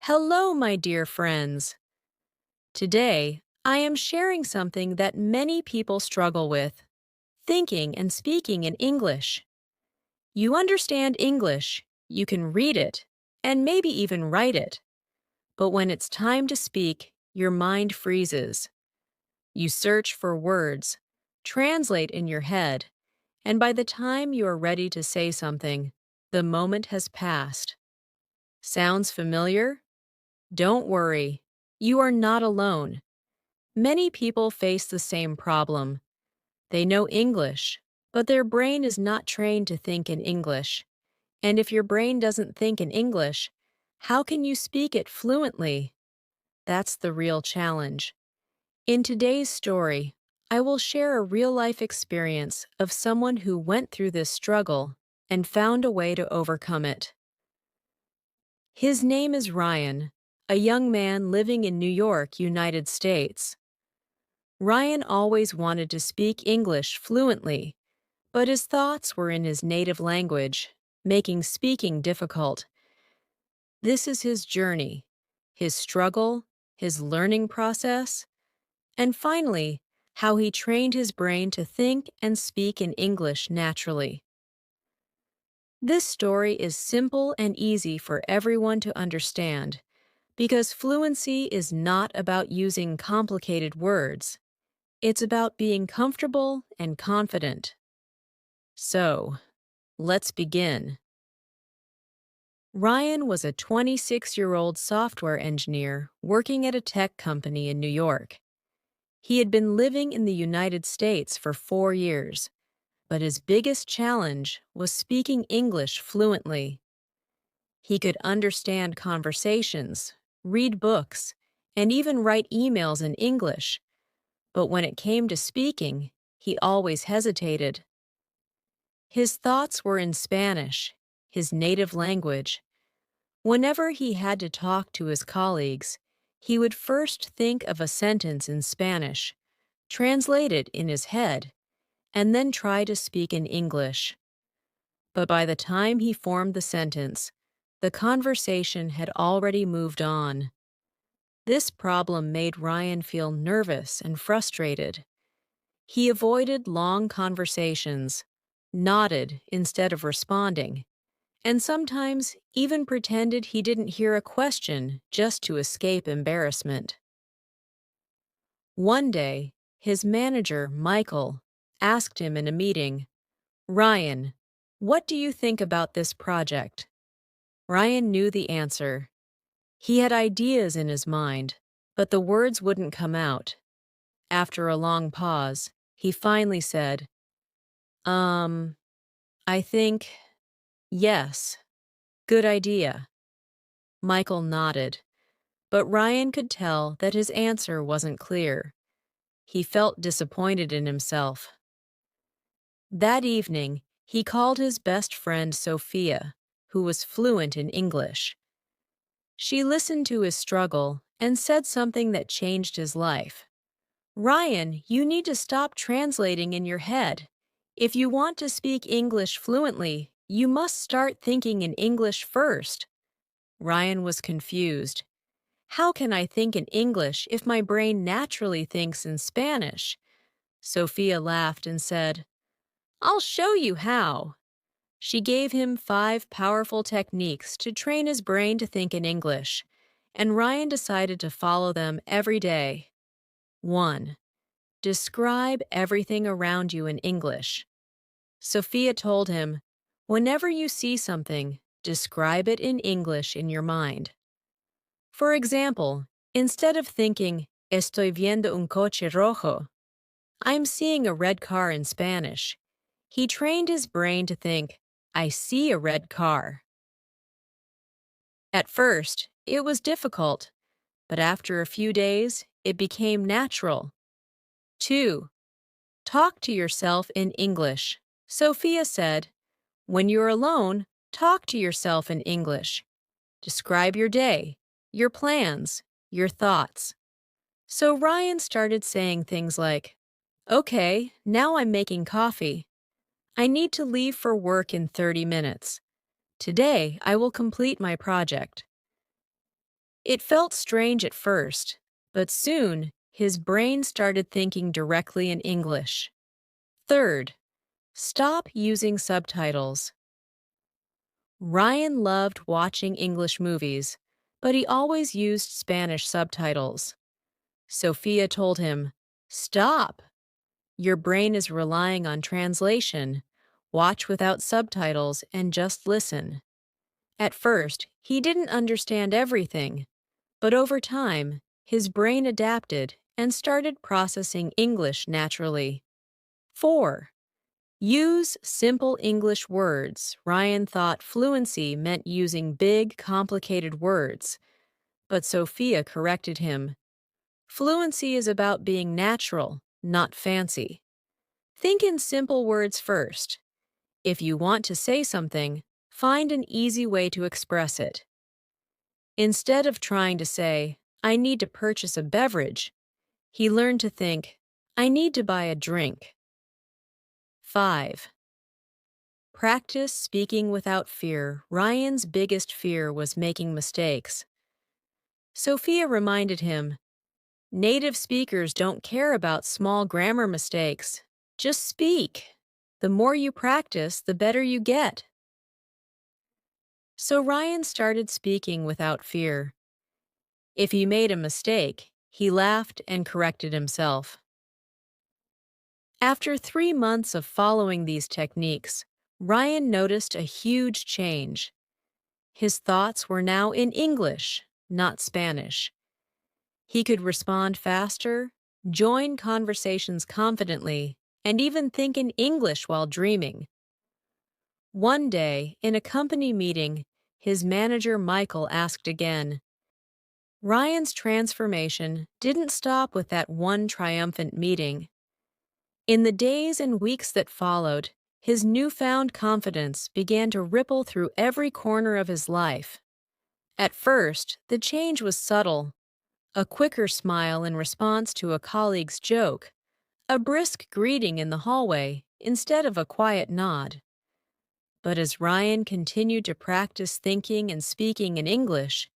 Hello, my dear friends. Today, I am sharing something that many people struggle with: thinking and speaking in English. You understand English, you can read it, and maybe even write it. But when it's time to speak, your mind freezes. You search for words, translate in your head, and by the time you are ready to say something, the moment has passed. Sounds familiar? Don't worry, you are not alone. Many people face the same problem. They know English, but their brain is not trained to think in English. And if your brain doesn't think in English, how can you speak it fluently? That's the real challenge. In today's story, I will share a real-life experience of someone who went through this struggle and found a way to overcome it. His name is Ryan, a young man living in New York, United States. Ryan always wanted to speak English fluently, but his thoughts were in his native language, making speaking difficult. This is his journey, his struggle, his learning process, and finally, how he trained his brain to think and speak in English naturally. This story is simple and easy for everyone to understand because fluency is not about using complicated words. It's about being comfortable and confident. So, let's begin. Ryan was a 26-year-old software engineer working at a tech company in New York. He had been living in the United States for 4 years, but his biggest challenge was speaking English fluently. He could understand conversations, read books, and even write emails in English, but when it came to speaking, he always hesitated. His thoughts were in Spanish, his native language. Whenever he had to talk to his colleagues, he would first think of a sentence in Spanish, translate it in his head, and then try to speak in English. But by the time he formed the sentence, the conversation had already moved on. This problem made Ryan feel nervous and frustrated. He avoided long conversations, nodded instead of responding, and sometimes even pretended he didn't hear a question just to escape embarrassment. One day, his manager, Michael, asked him in a meeting, "Ryan, what do you think about this project?" Ryan knew the answer. He had ideas in his mind, but the words wouldn't come out. After a long pause, he finally said, I think, yes, good idea." Michael nodded, but Ryan could tell that his answer wasn't clear. He felt disappointed in himself. That evening, he called his best friend Sophia, who was fluent in English. She listened to his struggle and said something that changed his life. "Ryan, you need to stop translating in your head. If you want to speak English fluently, you must start thinking in English first." Ryan was confused. "How can I think in English if my brain naturally thinks in Spanish?" Sophia laughed and said, "I'll show you how." She gave him 5 powerful techniques to train his brain to think in English, and Ryan decided to follow them every day. 1. Describe everything around you in English. Sophia told him, "Whenever you see something, describe it in English in your mind." For example, instead of thinking, "Estoy viendo un coche rojo," "I'm seeing a red car" in Spanish, he trained his brain to think, "I see a red car." At first, it was difficult, but after a few days, it became natural. 2. Talk to yourself in English. Sophia said, "When you're alone, talk to yourself in English. Describe your day, your plans, your thoughts." So Ryan started saying things like, "Okay, now I'm making coffee. I need to leave for work in 30 minutes. Today, I will complete my project." It felt strange at first, but soon his brain started thinking directly in English. Third, stop using subtitles. Ryan loved watching English movies, but he always used Spanish subtitles. Sophia told him, "Stop! Your brain is relying on translation. Watch without subtitles and just listen." At first, he didn't understand everything, but over time, his brain adapted and started processing English naturally. 4. Use simple English words. Ryan thought fluency meant using big, complicated words, but Sophia corrected him. Fluency is about being natural, not fancy. Think in simple words first. If you want to say something, find an easy way to express it. Instead of trying to say, "I need to purchase a beverage," he learned to think, "I need to buy a drink." 5. Practice speaking without fear. Ryan's biggest fear was making mistakes. Sophia reminded him, "Native speakers don't care about small grammar mistakes. Just speak. The more you practice, the better you get." So Ryan started speaking without fear. If he made a mistake, he laughed and corrected himself. After 3 months of following these techniques, Ryan noticed a huge change. His thoughts were now in English, not Spanish. He could respond faster, join conversations confidently, and even think in English while dreaming. One day, in a company meeting, his manager Michael asked again. Ryan's transformation didn't stop with that one triumphant meeting. In the days and weeks that followed, his newfound confidence began to ripple through every corner of his life. At first, the change was subtle. A quicker smile in response to a colleague's joke, a brisk greeting in the hallway instead of a quiet nod. But as Ryan continued to practice thinking and speaking in English,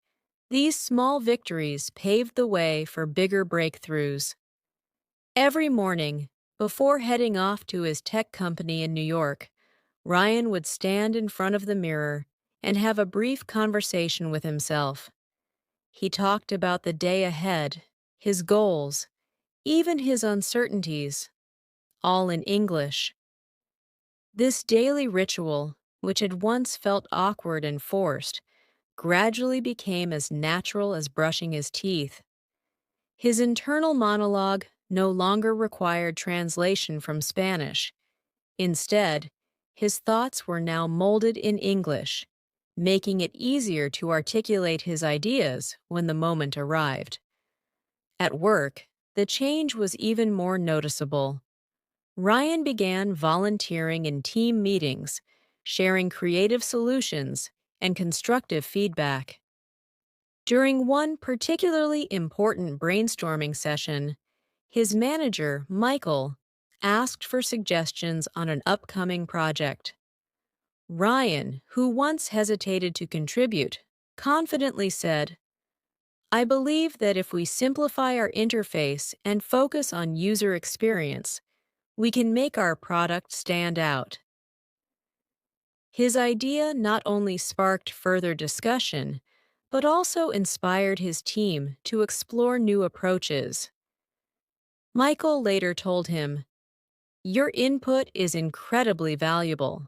these small victories paved the way for bigger breakthroughs. Every morning, before heading off to his tech company in New York, Ryan would stand in front of the mirror and have a brief conversation with himself. He talked about the day ahead, his goals, even his uncertainties, all in English. This daily ritual, which had once felt awkward and forced, gradually became as natural as brushing his teeth. His internal monologue no longer required translation from Spanish. Instead, his thoughts were now molded in English, making it easier to articulate his ideas when the moment arrived. At work, the change was even more noticeable. Ryan began volunteering in team meetings, sharing creative solutions and constructive feedback. During one particularly important brainstorming session, his manager, Michael, asked for suggestions on an upcoming project. Ryan, who once hesitated to contribute, confidently said, "I believe that if we simplify our interface and focus on user experience, we can make our product stand out." His idea not only sparked further discussion, but also inspired his team to explore new approaches. Michael later told him, "Your input is incredibly valuable.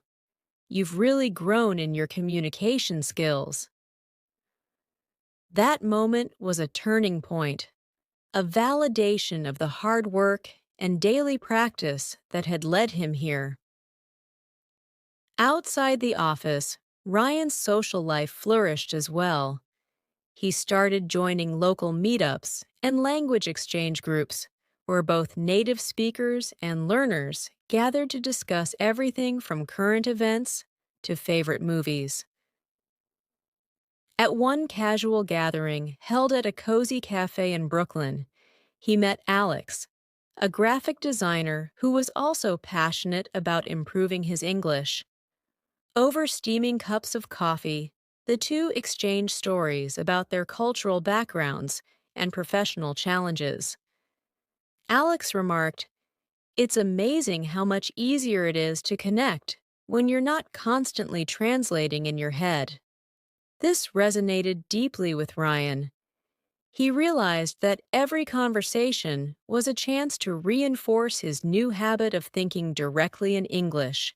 You've really grown in your communication skills." That moment was a turning point, a validation of the hard work and daily practice that had led him here. Outside the office, Ryan's social life flourished as well. He started joining local meetups and language exchange groups, where both native speakers and learners gathered to discuss everything from current events to favorite movies. At one casual gathering held at a cozy cafe in Brooklyn, he met Alex, a graphic designer who was also passionate about improving his English. Over steaming cups of coffee, The two exchanged stories about their cultural backgrounds and professional challenges. Alex remarked, "It's amazing how much easier it is to connect when you're not constantly translating in your head." This resonated deeply with Ryan. He realized that every conversation was a chance to reinforce his new habit of thinking directly in English,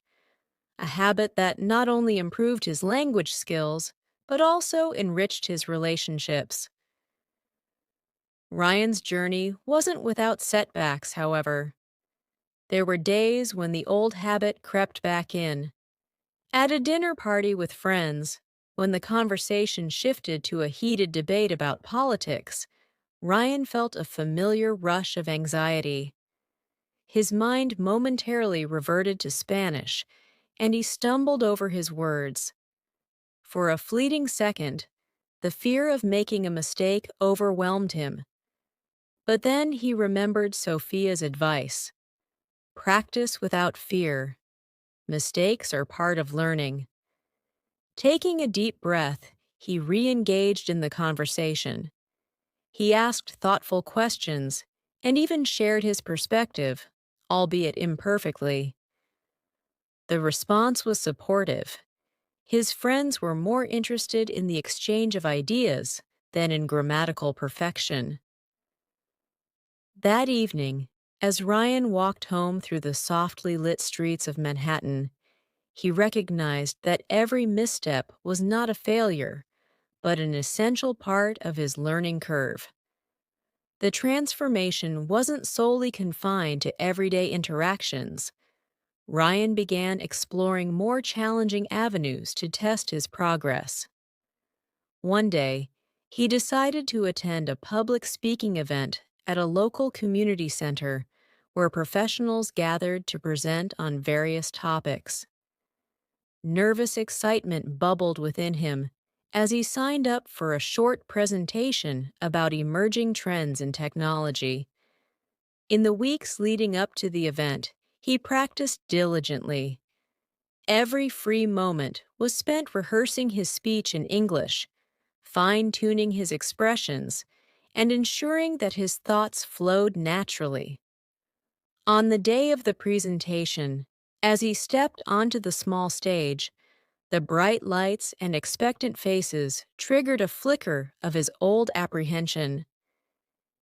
a habit that not only improved his language skills, but also enriched his relationships. Ryan's journey wasn't without setbacks, however. There were days when the old habit crept back in. At a dinner party with friends, when the conversation shifted to a heated debate about politics, Ryan felt a familiar rush of anxiety. His mind momentarily reverted to Spanish, and he stumbled over his words. For a fleeting second, the fear of making a mistake overwhelmed him. But then he remembered Sophia's advice: practice without fear. Mistakes are part of learning. Taking a deep breath, he re-engaged in the conversation. He asked thoughtful questions and even shared his perspective, albeit imperfectly. The response was supportive. His friends were more interested in the exchange of ideas than in grammatical perfection. That evening, as Ryan walked home through the softly lit streets of Manhattan, he recognized that every misstep was not a failure, but an essential part of his learning curve. The transformation wasn't solely confined to everyday interactions. Ryan began exploring more challenging avenues to test his progress. One day, he decided to attend a public speaking event at a local community center where professionals gathered to present on various topics. Nervous excitement bubbled within him as he signed up for a short presentation about emerging trends in technology. In the weeks leading up to the event, he practiced diligently. Every free moment was spent rehearsing his speech in English, fine-tuning his expressions, and ensuring that his thoughts flowed naturally. On the day of the presentation, as he stepped onto the small stage, the bright lights and expectant faces triggered a flicker of his old apprehension.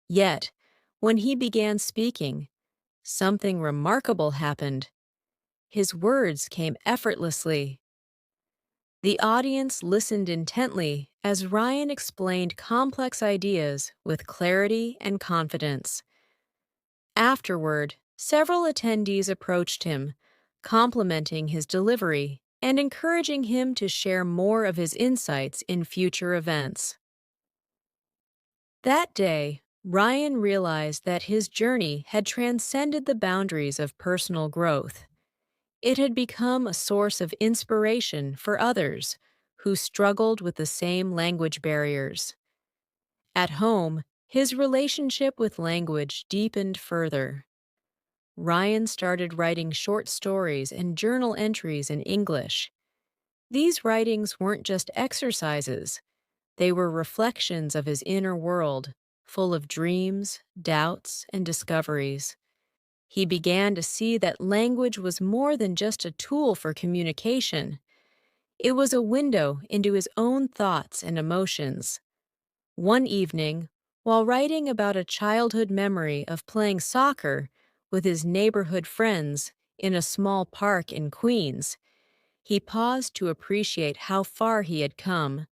Yet, when he began speaking, something remarkable happened. His words came effortlessly. The audience listened intently as Ryan explained complex ideas with clarity and confidence. Afterward, several attendees approached him, complimenting his delivery and encouraging him to share more of his insights in future events. That day, Ryan realized that his journey had transcended the boundaries of personal growth. It had become a source of inspiration for others who struggled with the same language barriers. At home, his relationship with language deepened further. Ryan started writing short stories and journal entries in English. These writings weren't just exercises, they were reflections of his inner world, full of dreams, doubts, and discoveries. He began to see that language was more than just a tool for communication. It was a window into his own thoughts and emotions. One evening, while writing about a childhood memory of playing soccer with his neighborhood friends in a small park in Queens, he paused to appreciate how far he had come.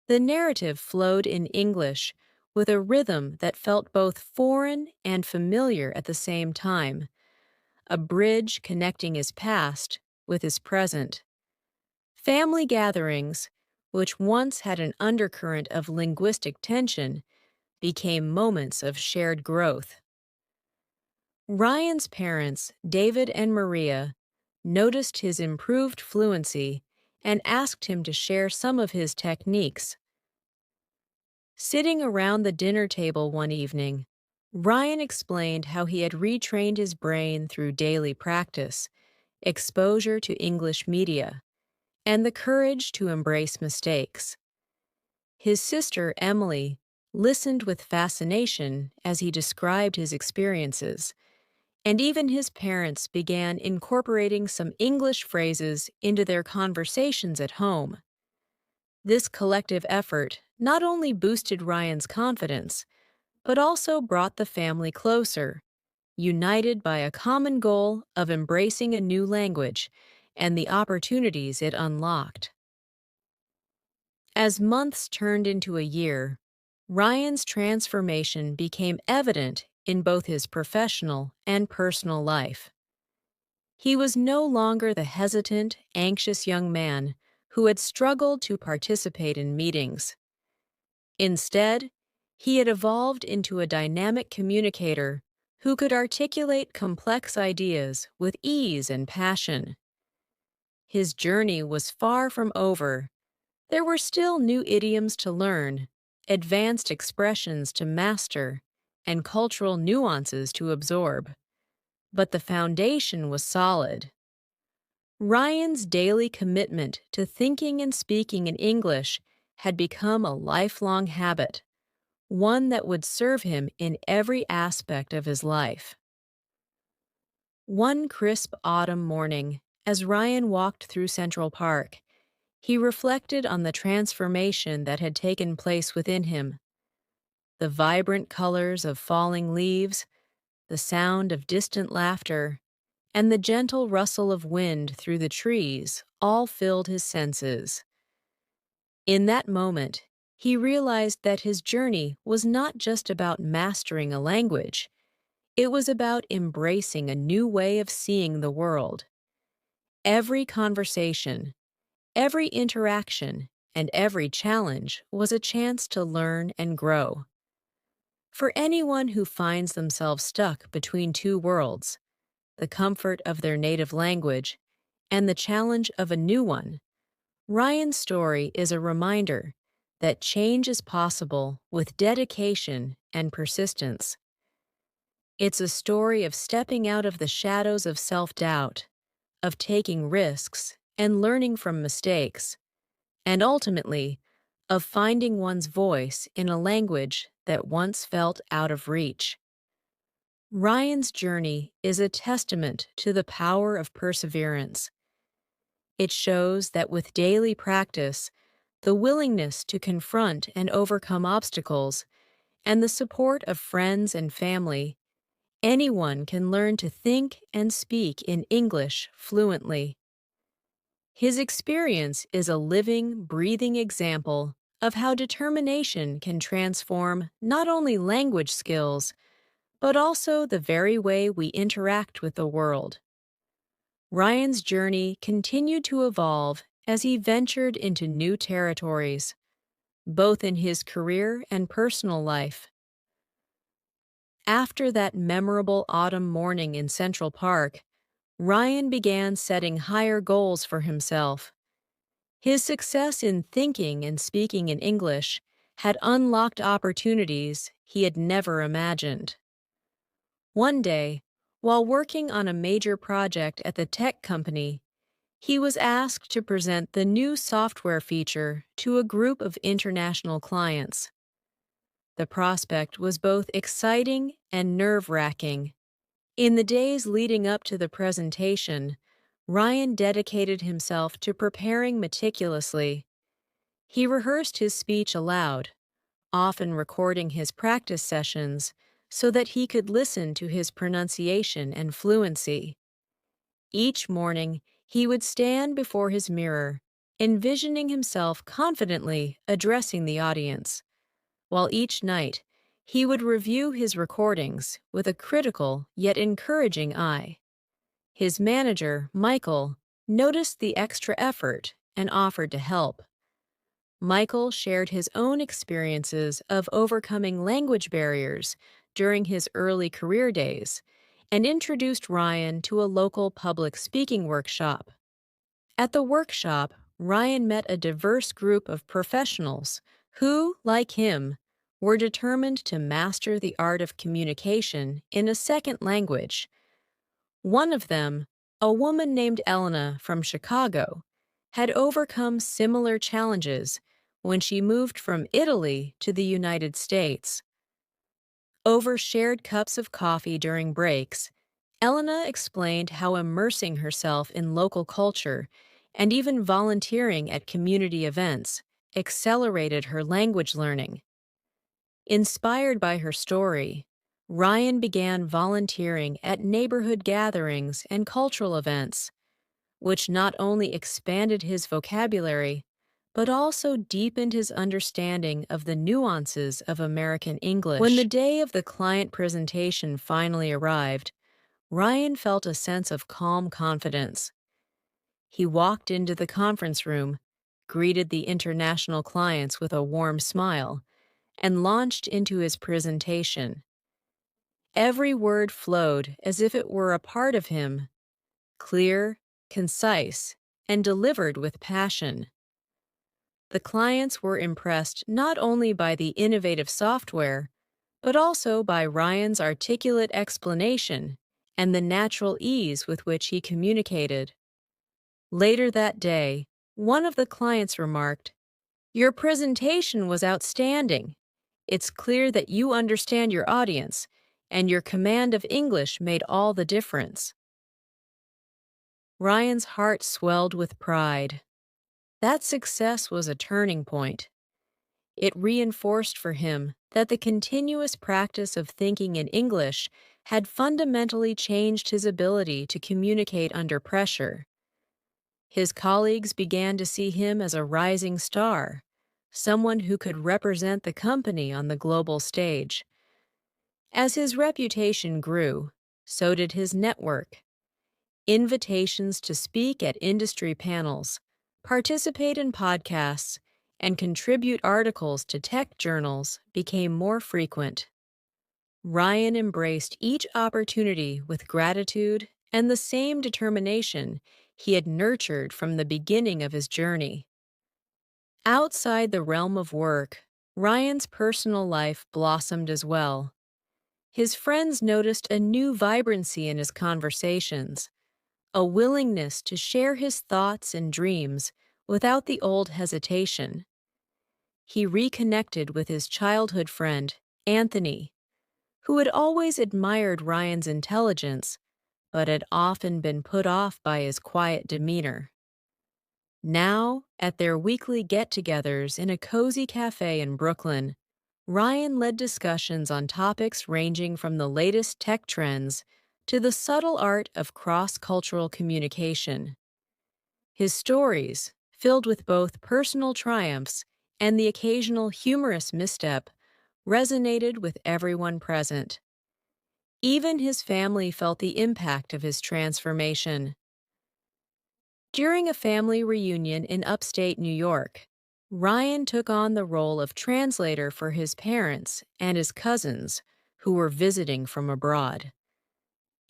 The narrative flowed in English with a rhythm that felt both foreign and familiar at the same time, a bridge connecting his past with his present. Family gatherings, which once had an undercurrent of linguistic tension, became moments of shared growth. Ryan's parents, David and Maria, noticed his improved fluency and asked him to share some of his techniques. Sitting around the dinner table one evening, Ryan explained how he had retrained his brain through daily practice, exposure to English media, and the courage to embrace mistakes. His sister, Emily, listened with fascination as he described his experiences, and even his parents began incorporating some English phrases into their conversations at home. This collective effort not only boosted Ryan's confidence, but also brought the family closer, united by a common goal of embracing a new language and the opportunities it unlocked. As months turned into a year, Ryan's transformation became evident in both his professional and personal life. He was no longer the hesitant, anxious young man who had struggled to participate in meetings. Instead, he had evolved into a dynamic communicator who could articulate complex ideas with ease and passion. His journey was far from over. There were still new idioms to learn, advanced expressions to master, and cultural nuances to absorb. But the foundation was solid. Ryan's daily commitment to thinking and speaking in English had become a lifelong habit, one that would serve him in every aspect of his life. One crisp autumn morning, as Ryan walked through Central Park, he reflected on the transformation that had taken place within him. The vibrant colors of falling leaves, the sound of distant laughter, and the gentle rustle of wind through the trees all filled his senses. In that moment, he realized that his journey was not just about mastering a language, it was about embracing a new way of seeing the world. Every conversation, every interaction, and every challenge was a chance to learn and grow. For anyone who finds themselves stuck between two worlds, the comfort of their native language and the challenge of a new one, Ryan's story is a reminder that change is possible with dedication and persistence. It's a story of stepping out of the shadows of self-doubt, of taking risks and learning from mistakes, and ultimately, of finding one's voice in a language that once felt out of reach. Ryan's journey is a testament to the power of perseverance. It shows that with daily practice, the willingness to confront and overcome obstacles, and the support of friends and family, anyone can learn to think and speak in English fluently. His experience is a living, breathing example of how determination can transform not only language skills, but also the very way we interact with the world. Ryan's journey continued to evolve as he ventured into new territories, both in his career and personal life. After that memorable autumn morning in Central Park, Ryan began setting higher goals for himself. His success in thinking and speaking in English had unlocked opportunities he had never imagined. One day, while working on a major project at the tech company, he was asked to present the new software feature to a group of international clients. The prospect was both exciting and nerve-wracking. In the days leading up to the presentation, Ryan dedicated himself to preparing meticulously. He rehearsed his speech aloud, often recording his practice sessions so that he could listen to his pronunciation and fluency. Each morning, he would stand before his mirror, envisioning himself confidently addressing the audience, while each night he would review his recordings with a critical yet encouraging eye. His manager, Michael, noticed the extra effort and offered to help. Michael shared his own experiences of overcoming language barriers during his early career days and introduced Ryan to a local public speaking workshop. At the workshop, Ryan met a diverse group of professionals who, like him, were determined to master the art of communication in a second language. One of them, a woman named Elena from Chicago, had overcome similar challenges when she moved from Italy to the United States. Over shared cups of coffee during breaks, Elena explained how immersing herself in local culture and even volunteering at community events accelerated her language learning. Inspired by her story, Ryan began volunteering at neighborhood gatherings and cultural events, which not only expanded his vocabulary, but also deepened his understanding of the nuances of American English. When the day of the client presentation finally arrived, Ryan felt a sense of calm confidence. He walked into the conference room, greeted the international clients with a warm smile, and launched into his presentation. Every word flowed as if it were a part of him, clear, concise, and delivered with passion. The clients were impressed not only by the innovative software, but also by Ryan's articulate explanation and the natural ease with which he communicated. Later that day, one of the clients remarked, "Your presentation was outstanding. It's clear that you understand your audience, and your command of English made all the difference." Ryan's heart swelled with pride. That success was a turning point. It reinforced for him that the continuous practice of thinking in English had fundamentally changed his ability to communicate under pressure. His colleagues began to see him as a rising star, someone who could represent the company on the global stage. As his reputation grew, so did his network. Invitations to speak at industry panels, participate in podcasts, and contribute articles to tech journals became more frequent. Ryan embraced each opportunity with gratitude and the same determination he had nurtured from the beginning of his journey. Outside the realm of work, Ryan's personal life blossomed as well. His friends noticed a new vibrancy in his conversations, a willingness to share his thoughts and dreams without the old hesitation. He reconnected with his childhood friend, Anthony, who had always admired Ryan's intelligence, but had often been put off by his quiet demeanor. Now, at their weekly get-togethers in a cozy cafe in Brooklyn, Ryan led discussions on topics ranging from the latest tech trends to the subtle art of cross-cultural communication. His stories, filled with both personal triumphs and the occasional humorous misstep, resonated with everyone present. Even his family felt the impact of his transformation. During a family reunion in upstate New York, Ryan took on the role of translator for his parents and his cousins who were visiting from abroad.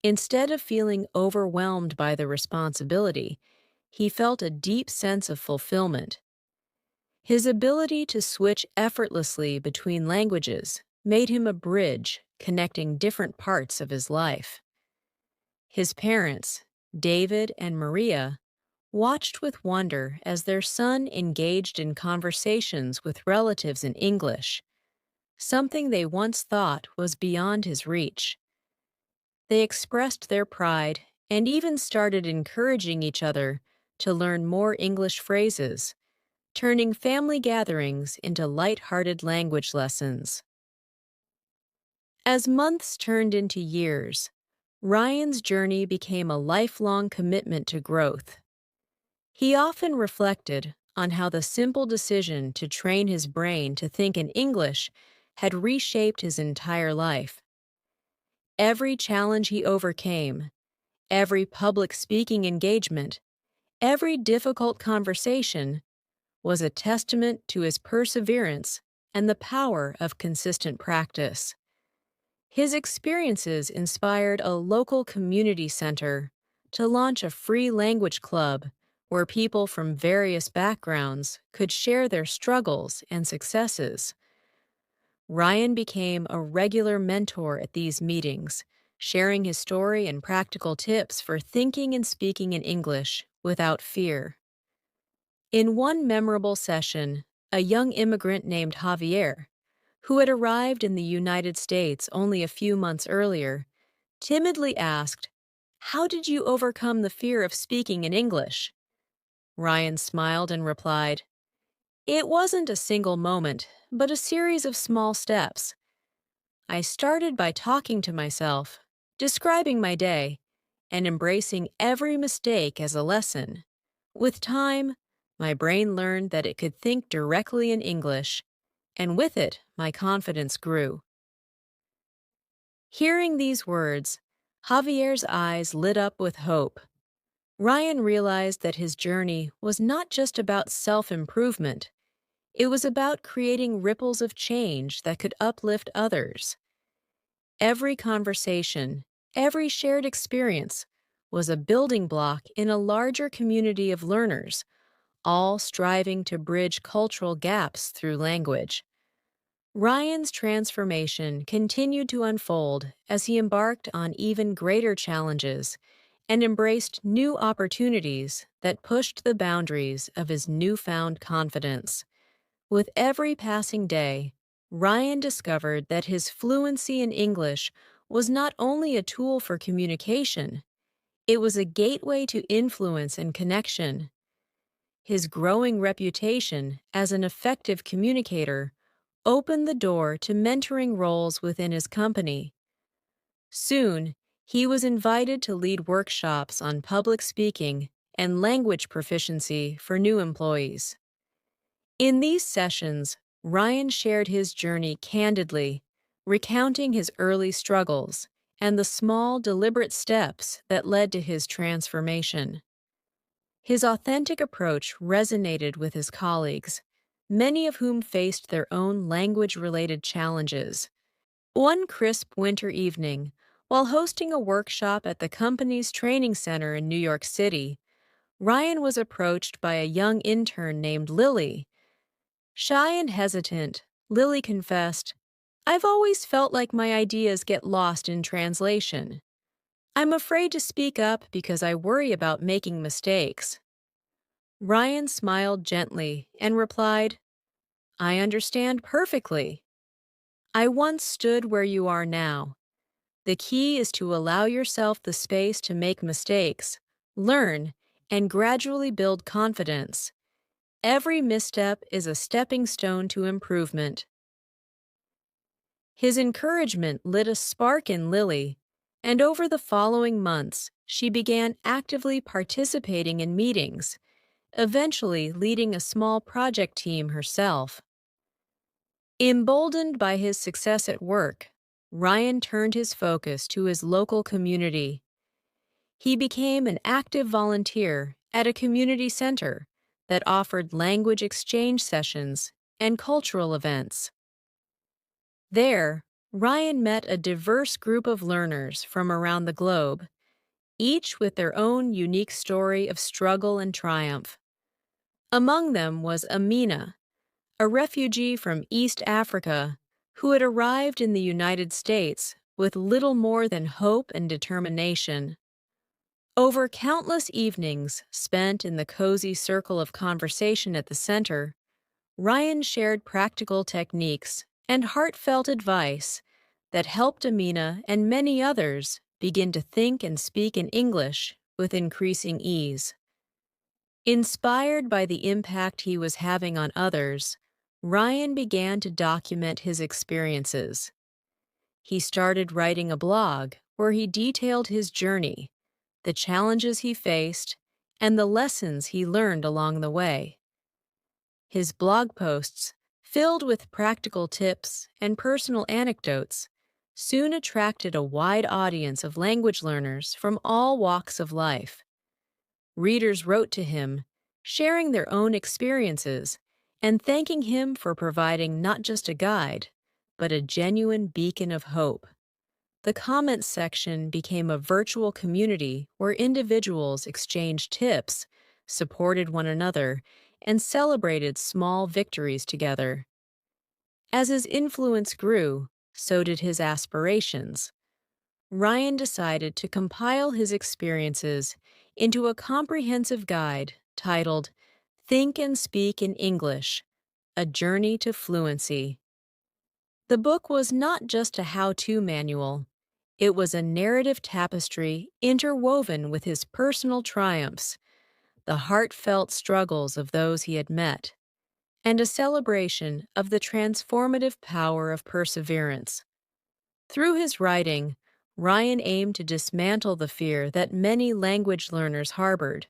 Instead of feeling overwhelmed by the responsibility, he felt a deep sense of fulfillment. His ability to switch effortlessly between languages made him a bridge connecting different parts of his life. His parents, David and Maria, watched with wonder as their son engaged in conversations with relatives in English, something they once thought was beyond his reach. They expressed their pride and even started encouraging each other to learn more English phrases, turning family gatherings into light-hearted language lessons. As months turned into years, Ryan's journey became a lifelong commitment to growth. He often reflected on how the simple decision to train his brain to think in English had reshaped his entire life. Every challenge he overcame, every public speaking engagement, every difficult conversation was a testament to his perseverance and the power of consistent practice. His experiences inspired a local community center to launch a free language club where people from various backgrounds could share their struggles and successes. Ryan became a regular mentor at these meetings, sharing his story and practical tips for thinking and speaking in English without fear. In one memorable session, a young immigrant named Javier, who had arrived in the United States only a few months earlier, timidly asked, "How did you overcome the fear of speaking in English?" Ryan smiled and replied, "It wasn't a single moment, but a series of small steps. I started by talking to myself, describing my day, and embracing every mistake as a lesson. With time, my brain learned that it could think directly in English, and with it, my confidence grew." Hearing these words, Javier's eyes lit up with hope. Ryan realized that his journey was not just about self-improvement. It was about creating ripples of change that could uplift others. Every conversation, every shared experience was a building block in a larger community of learners, all striving to bridge cultural gaps through language. Ryan's transformation continued to unfold as he embarked on even greater challenges and embraced new opportunities that pushed the boundaries of his newfound confidence. With every passing day, Ryan discovered that his fluency in English was not only a tool for communication, it was a gateway to influence and connection. His growing reputation as an effective communicator opened the door to mentoring roles within his company. Soon, he was invited to lead workshops on public speaking and language proficiency for new employees. In these sessions, Ryan shared his journey candidly, recounting his early struggles and the small, deliberate steps that led to his transformation. His authentic approach resonated with his colleagues, many of whom faced their own language-related challenges. One crisp winter evening, while hosting a workshop at the company's training center in New York City, Ryan was approached by a young intern named Lily. Shy and hesitant, Lily confessed, "I've always felt like my ideas get lost in translation. I'm afraid to speak up because I worry about making mistakes." Ryan smiled gently and replied, "I understand perfectly. I once stood where you are now. The key is to allow yourself the space to make mistakes, learn, and gradually build confidence. Every misstep is a stepping stone to improvement." His encouragement lit a spark in Lily, and over the following months, she began actively participating in meetings, eventually leading a small project team herself. Emboldened by his success at work, Ryan turned his focus to his local community. He became an active volunteer at a community center that offered language exchange sessions and cultural events. There, Ryan met a diverse group of learners from around the globe, each with their own unique story of struggle and triumph. Among them was Amina, a refugee from East Africa who had arrived in the United States with little more than hope and determination. Over countless evenings spent in the cozy circle of conversation at the center, Ryan shared practical techniques and heartfelt advice that helped Amina and many others begin to think and speak in English with increasing ease. Inspired by the impact he was having on others, Ryan began to document his experiences. He started writing a blog where he detailed his journey, the challenges he faced, and the lessons he learned along the way. His blog posts, filled with practical tips and personal anecdotes, soon attracted a wide audience of language learners from all walks of life. Readers wrote to him, sharing their own experiences and thanking him for providing not just a guide, but a genuine beacon of hope. The comments section became a virtual community where individuals exchanged tips, supported one another, and celebrated small victories together. As his influence grew, so did his aspirations. Ryan decided to compile his experiences into a comprehensive guide titled Think and Speak in English: A Journey to Fluency. The book was not just a how-to manual. It was a narrative tapestry interwoven with his personal triumphs, the heartfelt struggles of those he had met, and a celebration of the transformative power of perseverance. Through his writing, Ryan aimed to dismantle the fear that many language learners harbored,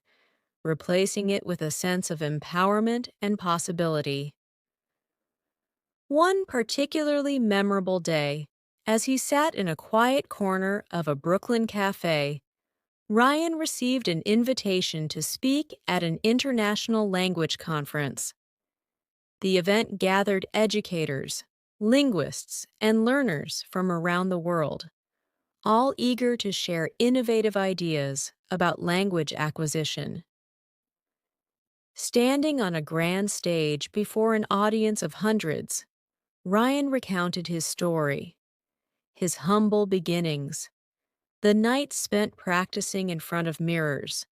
replacing it with a sense of empowerment and possibility. One particularly memorable day, as he sat in a quiet corner of a Brooklyn cafe, Ryan received an invitation to speak at an international language conference. The event gathered educators, linguists, and learners from around the world, all eager to share innovative ideas about language acquisition. Standing on a grand stage before an audience of hundreds, Ryan recounted his story, his humble beginnings, the nights spent practicing in front of mirrors,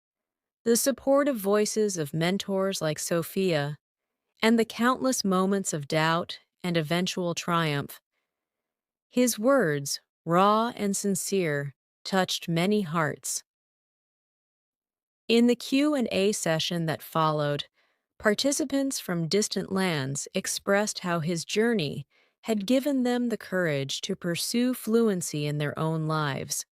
the supportive voices of mentors like Sophia, and the countless moments of doubt and eventual triumph. His words, raw and sincere, touched many hearts. In the Q&A session that followed, participants from distant lands expressed how his journey had given them the courage to pursue fluency in their own lives.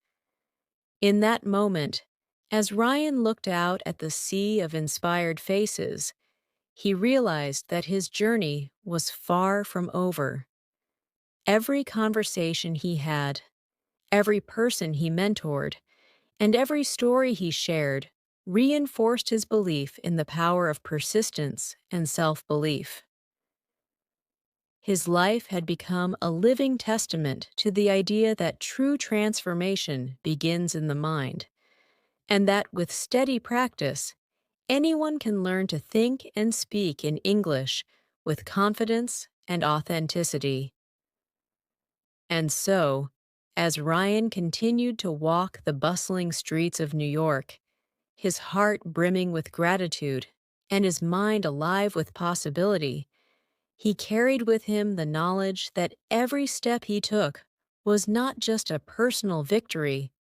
In that moment, as Ryan looked out at the sea of inspired faces, he realized that his journey was far from over. Every conversation he had, every person he mentored, and every story he shared reinforced his belief in the power of persistence and self-belief. His life had become a living testament to the idea that true transformation begins in the mind, and that with steady practice, anyone can learn to think and speak in English with confidence and authenticity. And so, as Ryan continued to walk the bustling streets of New York, his heart brimming with gratitude and his mind alive with possibility, he carried with him the knowledge that every step he took was not just a personal victory,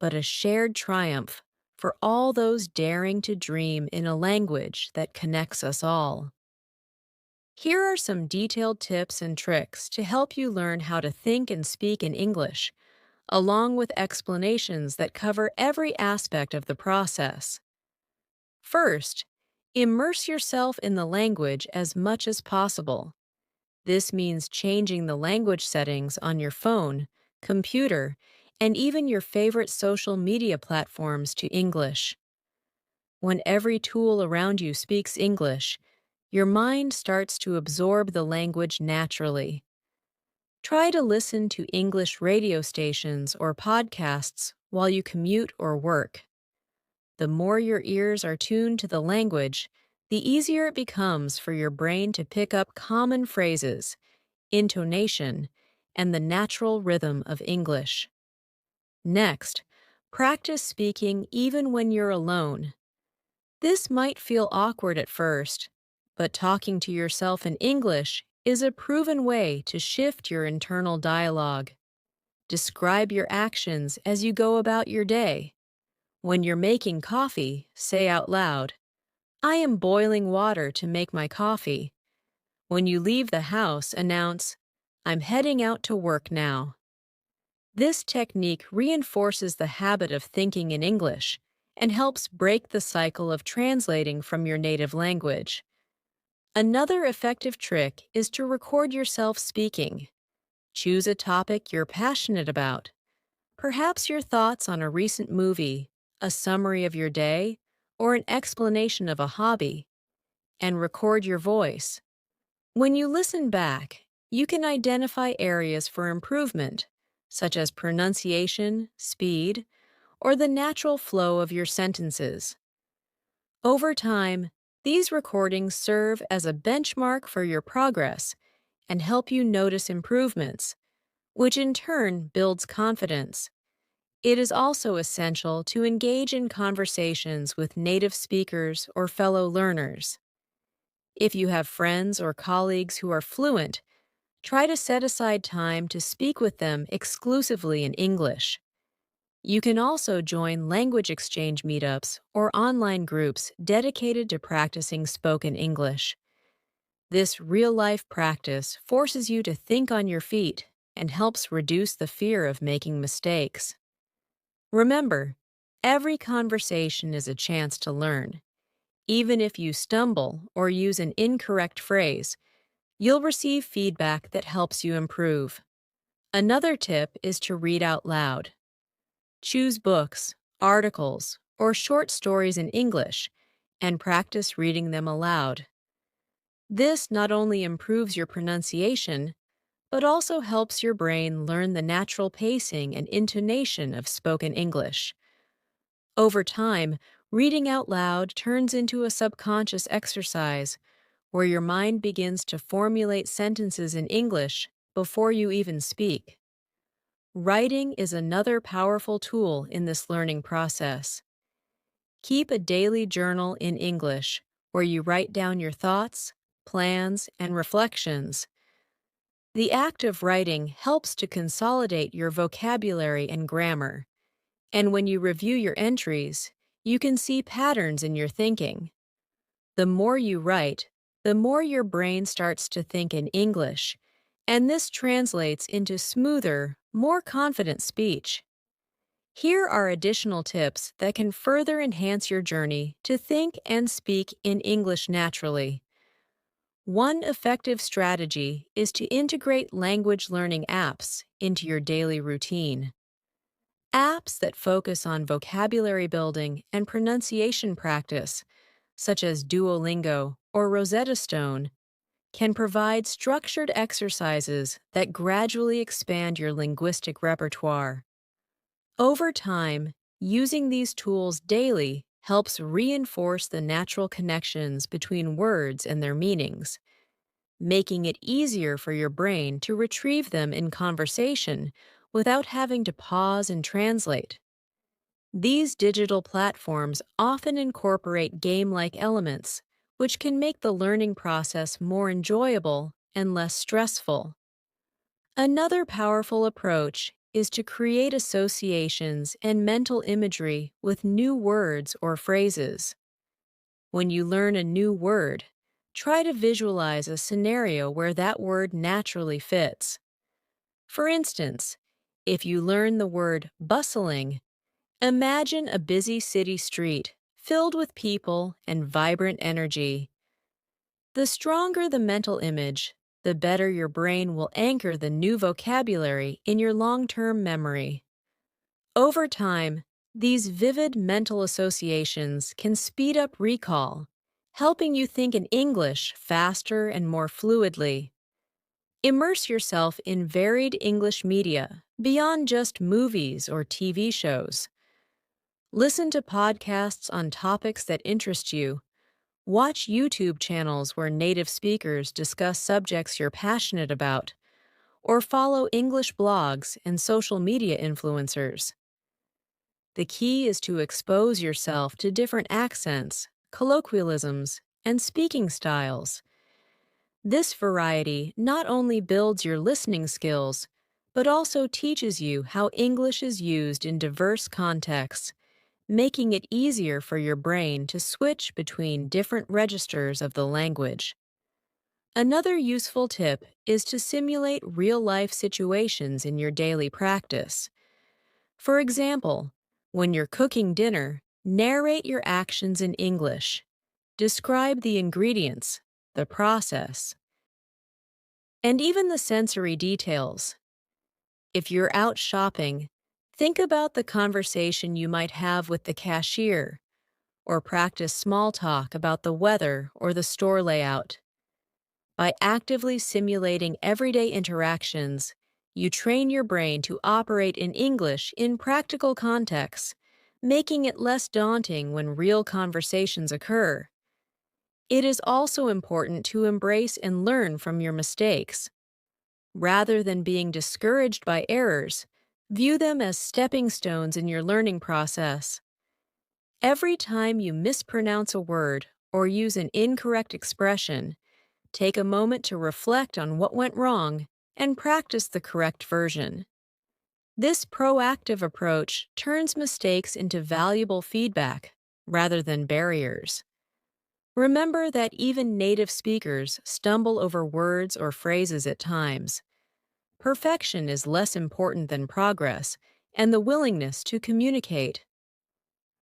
but a shared triumph for all those daring to dream in a language that connects us all. Here are some detailed tips and tricks to help you learn how to think and speak in English, along with explanations that cover every aspect of the process. First, immerse yourself in the language as much as possible. This means changing the language settings on your phone, computer, and even your favorite social media platforms to English. When every tool around you speaks English, your mind starts to absorb the language naturally. Try to listen to English radio stations or podcasts while you commute or work. The more your ears are tuned to the language, the easier it becomes for your brain to pick up common phrases, intonation, and the natural rhythm of English. Next, practice speaking even when you're alone. This might feel awkward at first, but talking to yourself in English is a proven way to shift your internal dialogue. Describe your actions as you go about your day. When you're making coffee, say out loud, "I am boiling water to make my coffee." When you leave the house, announce, "I'm heading out to work now." This technique reinforces the habit of thinking in English and helps break the cycle of translating from your native language. Another effective trick is to record yourself speaking. Choose a topic you're passionate about, perhaps your thoughts on a recent movie, a summary of your day, or an explanation of a hobby, and record your voice. When you listen back, you can identify areas for improvement, such as pronunciation, speed, or the natural flow of your sentences. Over time, these recordings serve as a benchmark for your progress and help you notice improvements, which in turn builds confidence. It is also essential to engage in conversations with native speakers or fellow learners. If you have friends or colleagues who are fluent, try to set aside time to speak with them exclusively in English. You can also join language exchange meetups or online groups dedicated to practicing spoken English. This real life practice forces you to think on your feet and helps reduce the fear of making mistakes. Remember, every conversation is a chance to learn. Even if you stumble or use an incorrect phrase, you'll receive feedback that helps you improve. Another tip is to read out loud. Choose books, articles, or short stories in English and practice reading them aloud. This not only improves your pronunciation, but also helps your brain learn the natural pacing and intonation of spoken English. Over time, reading out loud turns into a subconscious exercise where your mind begins to formulate sentences in English before you even speak. Writing is another powerful tool in this learning process. Keep a daily journal in English where you write down your thoughts, plans, and reflections. The act of writing helps to consolidate your vocabulary and grammar, and when you review your entries, you can see patterns in your thinking. The more you write, the more your brain starts to think in English, and this translates into smoother, more confident speech. Here are additional tips that can further enhance your journey to think and speak in English naturally. One effective strategy is to integrate language learning apps into your daily routine. Apps that focus on vocabulary building and pronunciation practice, such as Duolingo or Rosetta Stone, can provide structured exercises that gradually expand your linguistic repertoire. Over time, using these tools daily helps reinforce the natural connections between words and their meanings, making it easier for your brain to retrieve them in conversation without having to pause and translate. These digital platforms often incorporate game-like elements, which can make the learning process more enjoyable and less stressful. Another powerful approach is to create associations and mental imagery with new words or phrases. When you learn a new word, try to visualize a scenario where that word naturally fits. For instance, if you learn the word bustling, imagine a busy city street filled with people and vibrant energy. The stronger the mental image, the better your brain will anchor the new vocabulary in your long-term memory. Over time, these vivid mental associations can speed up recall, helping you think in English faster and more fluidly. Immerse yourself in varied English media beyond just movies or TV shows. Listen to podcasts on topics that interest you. Watch YouTube channels where native speakers discuss subjects you're passionate about, or follow English blogs and social media influencers. The key is to expose yourself to different accents, colloquialisms, and speaking styles. This variety not only builds your listening skills, but also teaches you how English is used in diverse contexts, making it easier for your brain to switch between different registers of the language. Another useful tip is to simulate real-life situations in your daily practice. For example, when you're cooking dinner, narrate your actions in English. Describe the ingredients, the process, and even the sensory details. If you're out shopping, think about the conversation you might have with the cashier, or practice small talk about the weather or the store layout. By actively simulating everyday interactions, you train your brain to operate in English in practical contexts, making it less daunting when real conversations occur. It is also important to embrace and learn from your mistakes. Rather than being discouraged by errors, view them as stepping stones in your learning process. Every time you mispronounce a word or use an incorrect expression, take a moment to reflect on what went wrong and practice the correct version. This proactive approach turns mistakes into valuable feedback rather than barriers. Remember that even native speakers stumble over words or phrases at times. Perfection is less important than progress and the willingness to communicate.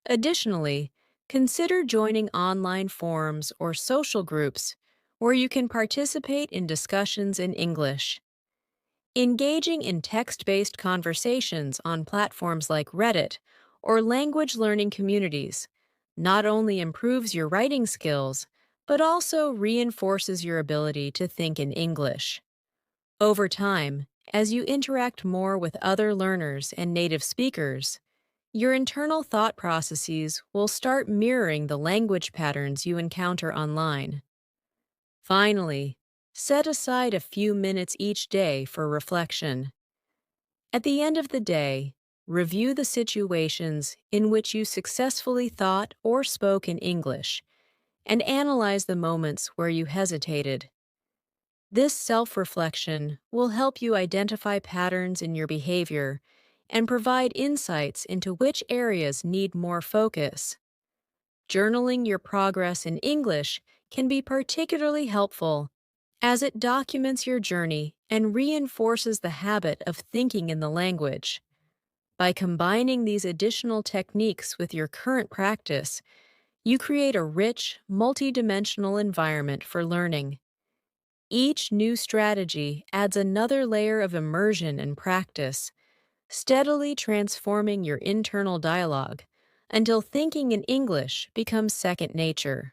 Additionally, consider joining online forums or social groups where you can participate in discussions in English. Engaging in text-based conversations on platforms like Reddit or language learning communities not only improves your writing skills, but also reinforces your ability to think in English. Over time, as you interact more with other learners and native speakers, your internal thought processes will start mirroring the language patterns you encounter online. Finally, set aside a few minutes each day for reflection. At the end of the day, review the situations in which you successfully thought or spoke in English and analyze the moments where you hesitated. This self-reflection will help you identify patterns in your behavior and provide insights into which areas need more focus. Journaling your progress in English can be particularly helpful as it documents your journey and reinforces the habit of thinking in the language. By combining these additional techniques with your current practice, you create a rich, multidimensional environment for learning. Each new strategy adds another layer of immersion and practice, steadily transforming your internal dialogue until thinking in English becomes second nature.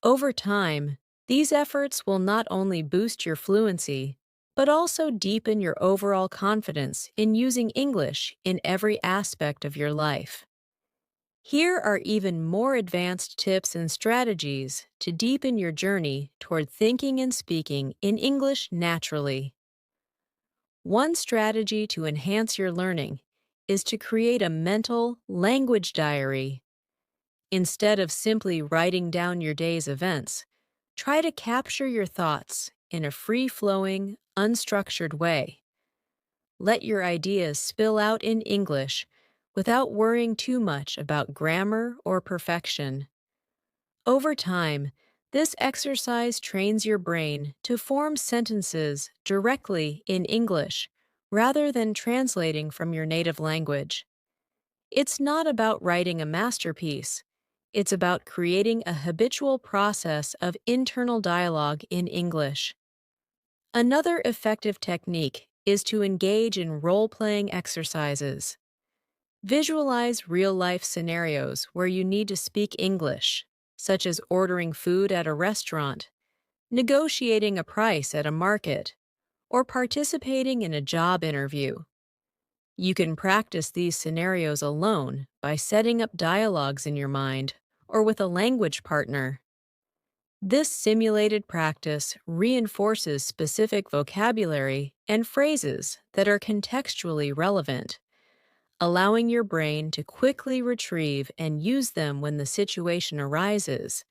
Over time, these efforts will not only boost your fluency, but also deepen your overall confidence in using English in every aspect of your life. Here are even more advanced tips and strategies to deepen your journey toward thinking and speaking in English naturally. One strategy to enhance your learning is to create a mental language diary. Instead of simply writing down your day's events, try to capture your thoughts in a free-flowing, unstructured way. Let your ideas spill out in English without worrying too much about grammar or perfection. Over time, this exercise trains your brain to form sentences directly in English rather than translating from your native language. It's not about writing a masterpiece. It's about creating a habitual process of internal dialogue in English. Another effective technique is to engage in role-playing exercises. Visualize real-life scenarios where you need to speak English, such as ordering food at a restaurant, negotiating a price at a market, or participating in a job interview. You can practice these scenarios alone by setting up dialogues in your mind or with a language partner. This simulated practice reinforces specific vocabulary and phrases that are contextually relevant, allowing your brain to quickly retrieve and use them when the situation arises.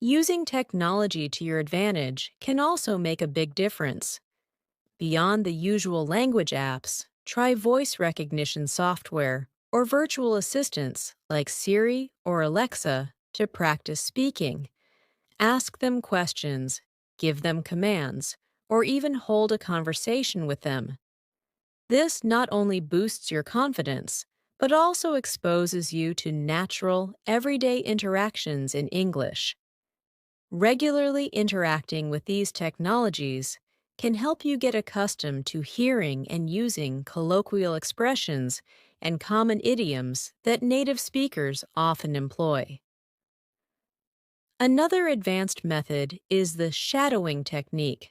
Using technology to your advantage can also make a big difference. Beyond the usual language apps, try voice recognition software or virtual assistants like Siri or Alexa to practice speaking. Ask them questions, give them commands, or even hold a conversation with them. This not only boosts your confidence, but also exposes you to natural, everyday interactions in English. Regularly interacting with these technologies can help you get accustomed to hearing and using colloquial expressions and common idioms that native speakers often employ. Another advanced method is the shadowing technique.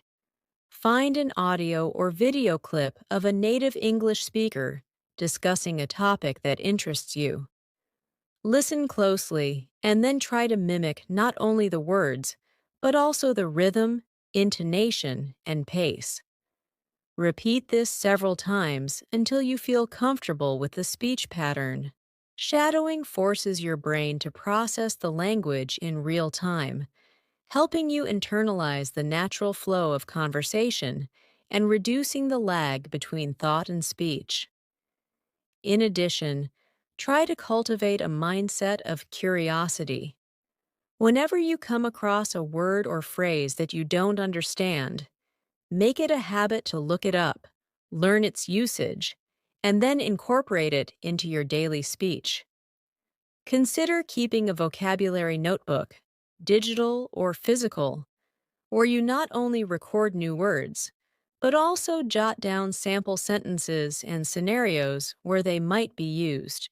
Find an audio or video clip of a native English speaker discussing a topic that interests you. Listen closely and then try to mimic not only the words, but also the rhythm, intonation, and pace. Repeat this several times until you feel comfortable with the speech pattern. Shadowing forces your brain to process the language in real time, helping you internalize the natural flow of conversation and reducing the lag between thought and speech. In addition, try to cultivate a mindset of curiosity. Whenever you come across a word or phrase that you don't understand, make it a habit to look it up, learn its usage, and then incorporate it into your daily speech. Consider keeping a vocabulary notebook, digital or physical, where you not only record new words, but also jot down sample sentences and scenarios where they might be used.